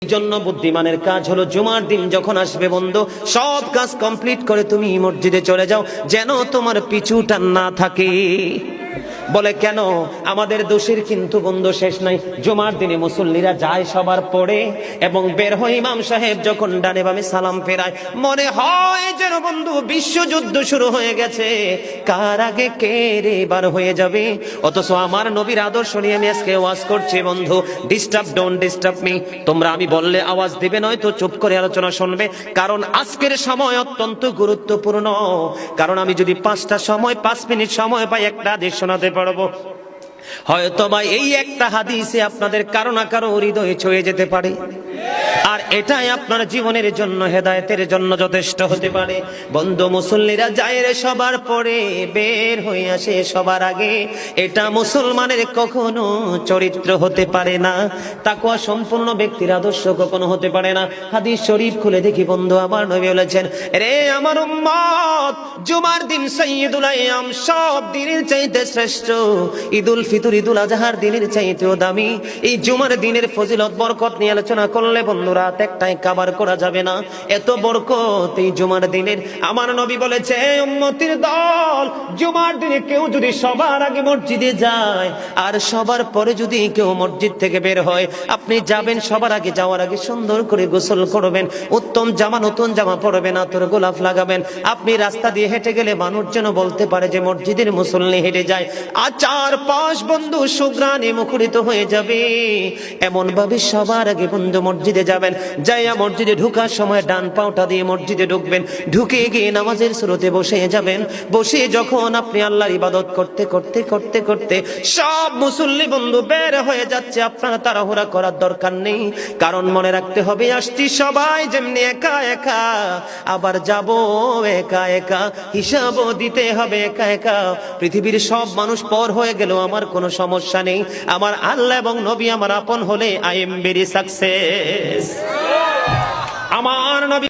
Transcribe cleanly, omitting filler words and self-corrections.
এই জন্য বুদ্ধিমানের কাজ হলো জুমার দিন যখন আসবে বন্ধু, সব কাজ কমপ্লিট করে তুমি মসজিদে চলে যাও, যেন তোমার পিছু টান না থাকে। বলে কেন? আমাদের দোষের কিন্তু বন্ধু শেষ নাই। জুমার দিনে মুসল্লিরা যায় সবার পরে এবং বের হয়, ইমাম সাহেব যখন ডানে বামে সালাম ফেরায়, মনে হয় যেন বন্ধু বিশ্বযুদ্ধ শুরু হয়ে গেছে, কার আগে কে রে বার হয়ে যাবে। অথচ আমার নবীর আদর্শ নিয়ে আমি আজকে ওয়াজ করছি বন্ধু। Disturb, don't disturb me. তোমরা আমি বললে আওয়াজ দিবে, নয়তো চুপ করে আলোচনা শুনবে, কারণ আজকের সময় অত্যন্ত গুরুত্বপূর্ণ। কারণ আমি যদি 5 মিনিট সময় পাই, একটা হাদিস শোনাতে পারবো। হয়তো বা এই একটা হাদিসে আপনাদের কারো না কারো হৃদয়ে ছুঁয়ে যেতে পারে, আর এটাই আপনার জীবনের জন্য, হেদায়েতের জন্য যথেষ্ট হতে পারে। বন্ধু, মুসল্লিরা যায় রে সবার পরে, বের হয়ে আসে সবার আগে। এটা মুসলমানের কখনো চরিত্র হতে পারে না, তাকওয়া সম্পূর্ণ ব্যক্তির আদর্শ কখনো হতে পারে না। হাদিস শরীফ খুলে দেখি বন্ধু, আমার নবী বলেছেন, রে আমার উম্মত, জুমার দিন সাইয়্যিদুল আইয়াম, সব দিনের চাইতে শ্রেষ্ঠ। ঈদুল ফিতর, ঈদুল আজহার দিনের চাইতেও দামি। এই জুমার দিনের ফজিলত বরকত নিয়ে আলোচনা করলে বন্ধু রাত একটাই কভার করা যাবে না, এত বরকত এই জুমার দিনের। আমার নবী বলেছে, উম্মতের দল, জুমার দিনে কেউ যদি সবার আগে মসজিদে যায় আর সবার পরে যদি কেউ মসজিদ থেকে বের হয়, আপনি যাবেন, সবার আগে যাওয়ার আগে সুন্দর করে গোসল করবেন, উত্তম জামা, নতুন জামা পরবেন, আতর গোলাপ লাগাবেন। আপনি রাস্তা দিয়ে হেঁটে গেলে মানুষ যেন বলতে পারে যে মসজিদের মুসল্লি হেঁটে যায়। আর চারপাশ বন্ধু সুঘ্রাণে মুখরিত হয়ে যাবে। এমন ভাবে সবার আগে বন্ধু মসজিদে যাবেন, যাইয়া মসজিদে ঢুকার সময় ডান পাওটা দিয়ে মসজিদে ঢুকবেন, ঢুকে গিয়ে নামাজের শুরুতে বসে যাবেন। বসে যখন আপনি আল্লাহর ইবাদত করতে করতে করতে করতে সব মুসল্লি বন্ধু বের হয়ে যাচ্ছে, আপনারা তাড়াহুড়া করার দরকার নেই, কারণ মনে রাখতে হবে, আসছি সবাই যেমনি একা একা, আবার যাব একা একা, হিসাবও দিতে হবে একা একা। পৃথিবীর সব মানুষ পর হয়ে গেল আমার কোনো সমস্যা নেই, আমার আল্লাহ এবং নবী আমার আপন হলে আই এম ভেরি সাকসেস। আমার নবী